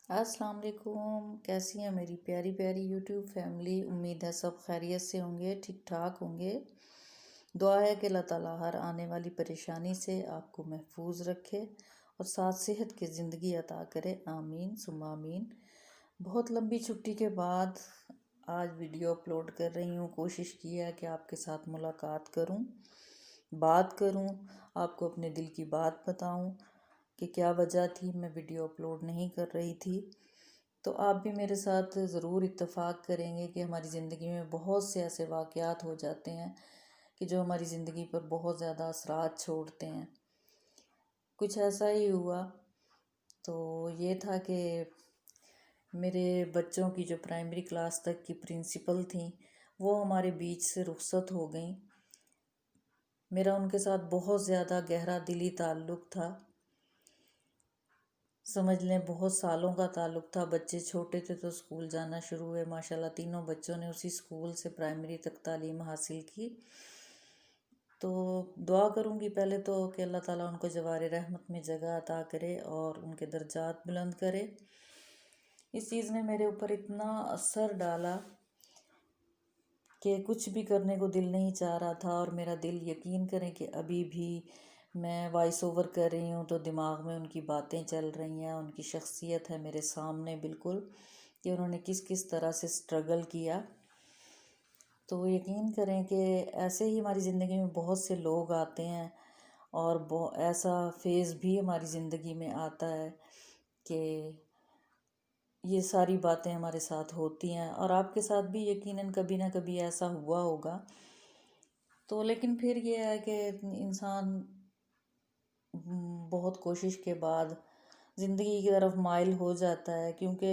السلام علیکم، کیسی ہیں میری پیاری پیاری یوٹیوب فیملی؟ امید ہے سب خیریت سے ہوں گے، ٹھیک ٹھاک ہوں گے۔ دعا ہے کہ اللہ تعالیٰ ہر آنے والی پریشانی سے آپ کو محفوظ رکھے اور ساتھ صحت کی زندگی عطا کرے، آمین ثم آمین۔ بہت لمبی چھٹی کے بعد آج ویڈیو اپلوڈ کر رہی ہوں۔ کوشش کی ہے کہ آپ کے ساتھ ملاقات کروں، بات کروں، آپ کو اپنے دل کی بات بتاؤں کہ کیا وجہ تھی میں ویڈیو اپلوڈ نہیں کر رہی تھی۔ تو آپ بھی میرے ساتھ ضرور اتفاق کریں گے کہ ہماری زندگی میں بہت سے ایسے واقعات ہو جاتے ہیں کہ جو ہماری زندگی پر بہت زیادہ اثرات چھوڑتے ہیں۔ کچھ ایسا ہی ہوا۔ تو یہ تھا کہ میرے بچوں کی جو پرائمری کلاس تک کی پرنسپل تھیں وہ ہمارے بیچ سے رخصت ہو گئیں۔ میرا ان کے ساتھ بہت زیادہ گہرا دلی تعلق تھا، سمجھ لیں بہت سالوں کا تعلق تھا۔ بچے چھوٹے تھے تو اسکول جانا شروع ہوئے، ماشاءاللہ تینوں بچوں نے اسی اسکول سے پرائمری تک تعلیم حاصل کی۔ تو دعا کروں گی پہلے تو کہ اللہ تعالیٰ ان کو جوار رحمت میں جگہ عطا کرے اور ان کے درجات بلند کرے۔ اس چیز نے میرے اوپر اتنا اثر ڈالا کہ کچھ بھی کرنے کو دل نہیں چاہ رہا تھا، اور میرا دل، یقین کریں کہ ابھی بھی میں وائس اوور کر رہی ہوں تو دماغ میں ان کی باتیں چل رہی ہیں، ان کی شخصیت ہے میرے سامنے بالکل، کہ انہوں نے کس کس طرح سے سٹرگل کیا۔ تو یقین کریں کہ ایسے ہی ہماری زندگی میں بہت سے لوگ آتے ہیں، اور ایسا فیز بھی ہماری زندگی میں آتا ہے کہ یہ ساری باتیں ہمارے ساتھ ہوتی ہیں، اور آپ کے ساتھ بھی یقیناً کبھی نہ کبھی ایسا ہوا ہوگا۔ تو لیکن پھر یہ ہے کہ انسان بہت کوشش کے بعد زندگی کی طرف مائل ہو جاتا ہے، کیونکہ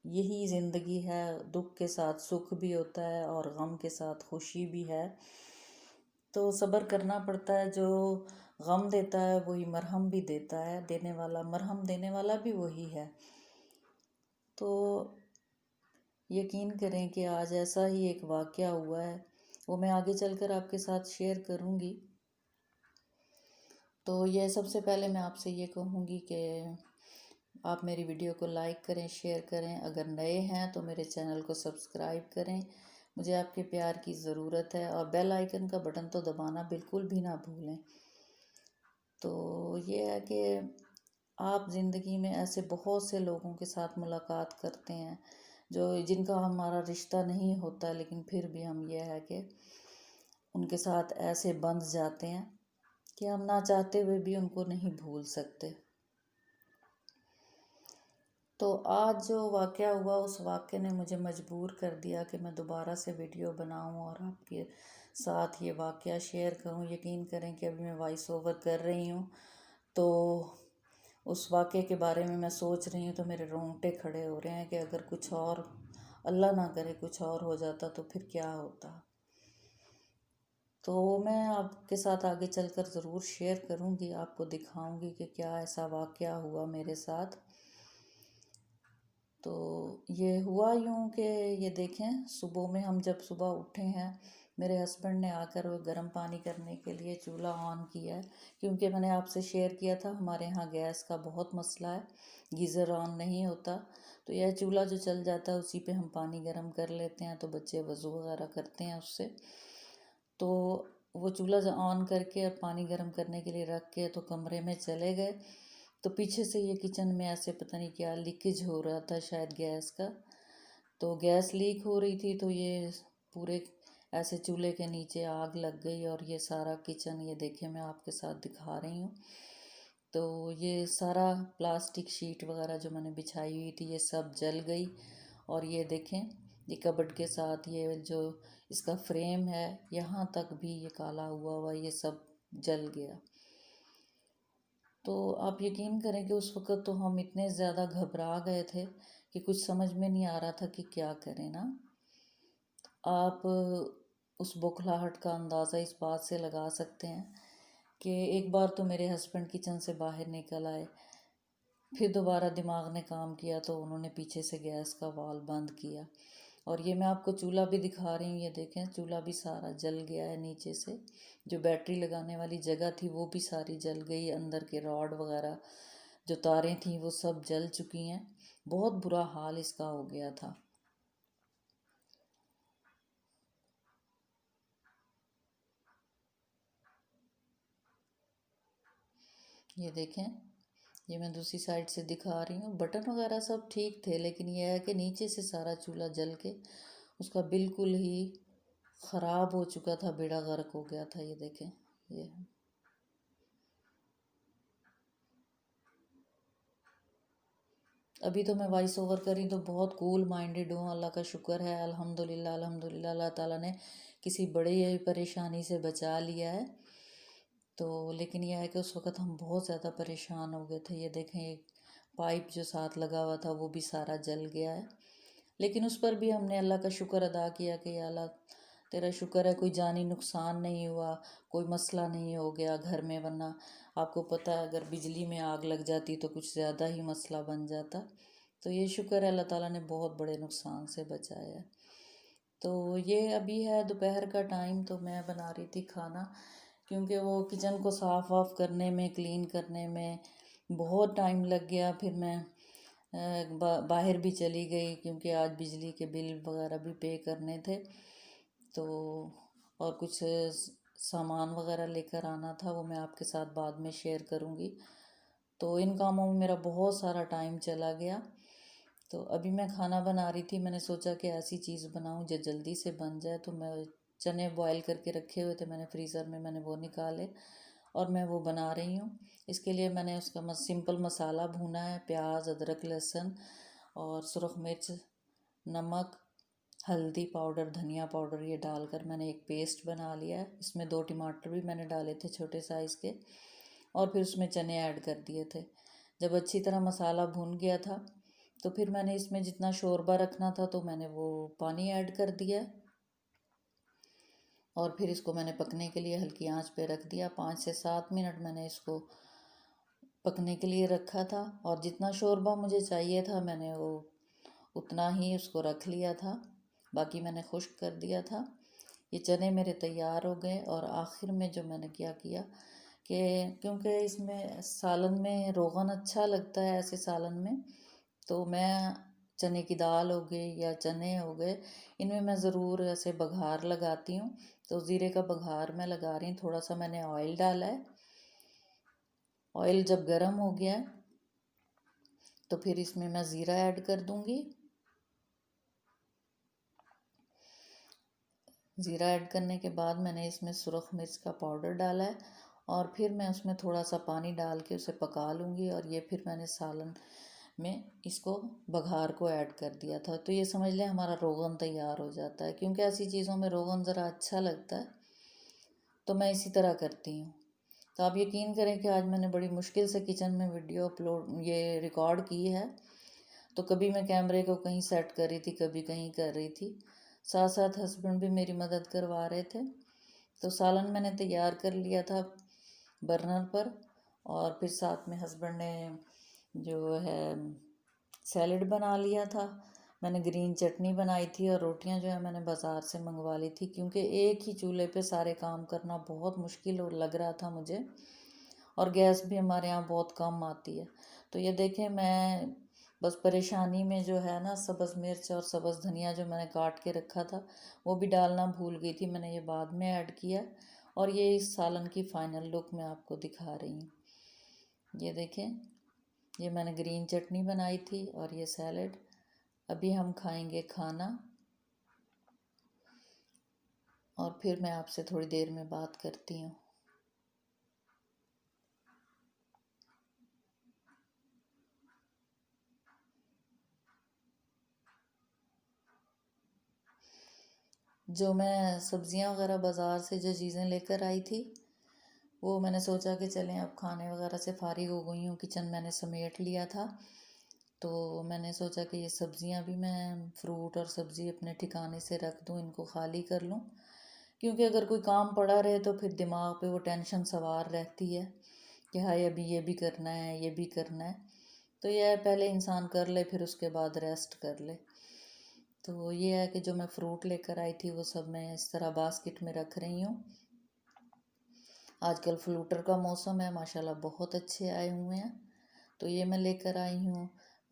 یہی زندگی ہے، دکھ کے ساتھ سکھ بھی ہوتا ہے اور غم کے ساتھ خوشی بھی ہے۔ تو صبر کرنا پڑتا ہے، جو غم دیتا ہے وہی مرہم بھی دیتا ہے، دینے والا، مرہم دینے والا بھی وہی ہے۔ تو یقین کریں کہ آج ایسا ہی ایک واقعہ ہوا ہے، وہ میں آگے چل کر آپ کے ساتھ شیئر کروں گی۔ تو یہ سب سے پہلے میں آپ سے یہ کہوں گی کہ آپ میری ویڈیو کو لائک کریں، شیئر کریں، اگر نئے ہیں تو میرے چینل کو سبسکرائب کریں، مجھے آپ کے پیار کی ضرورت ہے، اور بیل آئیکن کا بٹن تو دبانا بالکل بھی نہ بھولیں۔ تو یہ ہے کہ آپ زندگی میں ایسے بہت سے لوگوں کے ساتھ ملاقات کرتے ہیں جن کا ہمارا رشتہ نہیں ہوتا، لیکن پھر بھی ہم یہ ہے کہ ان کے ساتھ ایسے بندھ جاتے ہیں کہ ہم نہ چاہتے ہوئے بھی ان کو نہیں بھول سکتے۔ تو آج جو واقعہ ہوا، اس واقعے نے مجھے مجبور کر دیا کہ میں دوبارہ سے ویڈیو بناؤں اور آپ کے ساتھ یہ واقعہ شیئر کروں۔ یقین کریں کہ ابھی میں وائس اوور کر رہی ہوں تو اس واقعے کے بارے میں سوچ رہی ہوں تو میرے رونگٹے کھڑے ہو رہے ہیں کہ اگر کچھ اور، اللہ نہ کرے کچھ اور ہو جاتا تو پھر کیا ہوتا۔ تو میں آپ کے ساتھ آگے چل کر ضرور شیئر کروں گی، آپ کو دکھاؤں گی کہ کیا ایسا واقعہ ہوا میرے ساتھ۔ تو یہ ہوا یوں کہ یہ دیکھیں، ہم جب صبح اٹھے ہیں، میرے ہسبینڈ نے آ کر وہ گرم پانی کرنے کے لیے چولہا آن کیا ہے، کیونکہ میں نے آپ سے شیئر کیا تھا ہمارے ہاں گیس کا بہت مسئلہ ہے، گیزر آن نہیں ہوتا، تو یہ چولہا جو چل جاتا ہے اسی پہ ہم پانی گرم کر لیتے ہیں، تو بچے وضو وغیرہ کرتے ہیں اس سے۔ تو وہ چولہا آن کر کے اب پانی گرم کرنے کے لیے رکھ کے تو کمرے میں چلے گئے، تو پیچھے سے یہ کچن میں ایسے پتہ نہیں کیا لیکیج ہو رہا تھا شاید گیس کا، تو گیس لیک ہو رہی تھی، تو یہ پورے ایسے چولہے کے نیچے آگ لگ گئی، اور یہ سارا کچن، یہ دیکھیں میں آپ کے ساتھ دکھا رہی ہوں، تو یہ سارا پلاسٹک شیٹ وغیرہ جو میں نے بچھائی ہوئی تھی یہ سب جل گئی، اور یہ دیکھیں یہ کبڈ کے ساتھ یہ جو اس کا فریم ہے یہاں تک بھی یہ کالا ہوا ہوا، یہ سب جل گیا۔ تو آپ یقین کریں کہ اس وقت تو ہم اتنے زیادہ گھبرا گئے تھے کہ کچھ سمجھ میں نہیں آ رہا تھا کہ کیا کریں نا۔ آپ اس بوکھلاہٹ کا اندازہ اس بات سے لگا سکتے ہیں کہ ایک بار تو میرے ہسبینڈ کچن سے باہر نکل آئے، پھر دوبارہ دماغ نے کام کیا تو انہوں نے پیچھے سے گیس کا وال بند کیا، اور یہ میں آپ کو چولہا بھی دکھا رہی ہوں، یہ دیکھیں چولہا بھی سارا جل گیا ہے، نیچے سے جو بیٹری لگانے والی جگہ تھی وہ بھی ساری جل گئی، اندر کے راڈ وغیرہ جو تاریں تھیں وہ سب جل چکی ہیں، بہت برا حال اس کا ہو گیا تھا۔ یہ دیکھیں، یہ میں دوسری سائڈ سے دکھا رہی ہوں، بٹن وغیرہ سب ٹھیک تھے، لیکن یہ ہے کہ نیچے سے سارا چولہا جل کے اس کا بالکل ہی خراب ہو چکا تھا، بیڑا غرق ہو گیا تھا۔ یہ دیکھیں، یہ ابھی تو میں وائس اوور کری تو بہت کول مائنڈڈ ہوں، اللہ کا شکر ہے، الحمدللہ الحمدللہ، اللہ تعالیٰ نے کسی بڑی پریشانی سے بچا لیا ہے۔ تو لیکن یہ ہے کہ اس وقت ہم بہت زیادہ پریشان ہو گئے تھے۔ یہ دیکھیں، ایک پائپ جو ساتھ لگا ہوا تھا وہ بھی سارا جل گیا ہے، لیکن اس پر بھی ہم نے اللہ کا شکر ادا کیا کہ یا اللہ تیرا شکر ہے کوئی جانی نقصان نہیں ہوا، کوئی مسئلہ نہیں ہو گیا گھر میں، ورنہ آپ کو پتہ ہے اگر بجلی میں آگ لگ جاتی تو کچھ زیادہ ہی مسئلہ بن جاتا۔ تو یہ شکر ہے، اللہ تعالیٰ نے بہت بڑے نقصان سے بچایا ہے۔ تو یہ ابھی ہے دوپہر کا ٹائم، تو میں بنا رہی تھی کھانا، کیونکہ وہ کچن کو صاف واف کرنے میں، کلین کرنے میں بہت ٹائم لگ گیا۔ پھر میں باہر بھی چلی گئی کیونکہ آج بجلی کے بل وغیرہ بھی پے کرنے تھے، تو اور کچھ سامان وغیرہ لے کر آنا تھا، وہ میں آپ کے ساتھ بعد میں شیئر کروں گی۔ تو ان کاموں میں میرا بہت سارا ٹائم چلا گیا۔ تو ابھی میں کھانا بنا رہی تھی، میں نے سوچا کہ ایسی چیز بناؤں جو جلدی سے بن جائے، تو میں چنے بوائل کر کے رکھے ہوئے تھے میں نے فریزر میں نے وہ نکالے اور میں وہ بنا رہی ہوں۔ اس کے لیے میں نے اس کا سمپل مسالہ بھونا ہے، پیاز، ادرک، لہسن اور سرخ مرچ، نمک، ہلدی پاؤڈر، دھنیا پاؤڈر، یہ ڈال کر میں نے ایک پیسٹ بنا لیا ہے۔ اس میں 2 ٹماٹر بھی میں نے ڈالے تھے چھوٹے سائز کے، اور پھر اس میں چنے ایڈ کر دیے تھے۔ جب اچھی طرح مسالہ بھون گیا تھا تو پھر میں نے اس میں جتنا شوربہ رکھنا تھا تو میں نے وہ پانی ایڈ کر دیا، اور پھر اس کو میں نے پکنے کے لیے ہلکی آنچ پہ رکھ دیا۔ 5 سے 7 منٹ میں نے اس کو پکنے کے لیے رکھا تھا، اور جتنا شوربہ مجھے چاہیے تھا میں نے وہ اتنا ہی اس کو رکھ لیا تھا، باقی میں نے خشک کر دیا تھا۔ یہ چنے میرے تیار ہو گئے، اور آخر میں جو میں نے کیا کہ کیونکہ اس میں سالن میں روغن اچھا لگتا ہے ایسے سالن میں، تو میں چنے کی دال ہو گئی یا چنے ہو گئے، ان میں ضرور ایسے بگھار لگاتی ہوں۔ تو زیرے کا بگھار میں لگا رہی ہوں، تھوڑا سا میں نے آئل ڈالا ہے۔ آئل جب گرم ہو گیا تو پھر اس میں زیرہ ایڈ کر دوں گی۔ زیرہ ایڈ کرنے کے بعد میں نے اس میں سرخ مرچ کا پاؤڈر ڈالا ہے، اور پھر میں اس میں تھوڑا سا پانی ڈال کے اسے پکا لوں گی، اور یہ پھر میں نے سالن میں اس کو بگھار کو ایڈ کر دیا تھا۔ تو یہ سمجھ لیں ہمارا روغن تیار ہو جاتا ہے، کیونکہ ایسی چیزوں میں روغن ذرا اچھا لگتا ہے، تو میں اسی طرح کرتی ہوں۔ تو آپ یقین کریں کہ آج میں نے بڑی مشکل سے کچن میں ویڈیو یہ ریکارڈ کی ہے، تو کبھی میں کیمرے کو کہیں سیٹ کر رہی تھی، کبھی کہیں کر رہی تھی، ساتھ ساتھ ہسبینڈ بھی میری مدد کروا رہے تھے۔ تو سالن میں نے تیار کر لیا تھا برنر پر، اور پھر ساتھ میں ہسبینڈ نے جو ہے سیلڈ بنا لیا تھا۔ میں نے گرین چٹنی بنائی تھی، اور روٹیاں جو ہے میں نے بازار سے منگوا لی تھی، کیونکہ ایک ہی چولہے پہ سارے کام کرنا بہت مشکل لگ رہا تھا مجھے، اور گیس بھی ہمارے یہاں بہت کم آتی ہے۔ تو یہ دیکھیں، میں بس پریشانی میں جو ہے نا، سبز مرچ اور سبز دھنیا جو میں نے کاٹ کے رکھا تھا وہ بھی ڈالنا بھول گئی تھی، میں نے یہ بعد میں ایڈ کیا، اور یہ اس سالن کی فائنل لک میں آپ کو دکھا رہی ہوں۔ یہ دیکھیں، یہ میں نے گرین چٹنی بنائی تھی اور یہ سیلڈ۔ ابھی ہم کھائیں گے کھانا، اور پھر میں آپ سے تھوڑی دیر میں بات کرتی ہوں۔ جو میں سبزیاں وغیرہ بازار سے جو چیزیں لے کر آئی تھی، وہ میں نے سوچا کہ چلیں اب کھانے وغیرہ سے فارغ ہو گئی ہوں، کچن میں نے سمیٹ لیا تھا، تو میں نے سوچا کہ یہ سبزیاں بھی میں فروٹ اور سبزی اپنے ٹھکانے سے رکھ دوں، ان کو خالی کر لوں، کیونکہ اگر کوئی کام پڑا رہے تو پھر دماغ پہ وہ ٹینشن سوار رہتی ہے کہ ہائے ابھی یہ بھی کرنا ہے، یہ بھی کرنا ہے۔ تو یہ ہے پہلے انسان کر لے، پھر اس کے بعد ریسٹ کر لے۔ تو یہ ہے کہ جو میں فروٹ لے کر آئی تھی وہ سب میں اس طرح باسکٹ میں رکھ رہی ہوں۔ آج کل فلوٹر کا موسم ہے، ماشاءاللہ بہت اچھے آئے ہوئے ہیں، تو یہ میں لے کر آئی ہوں۔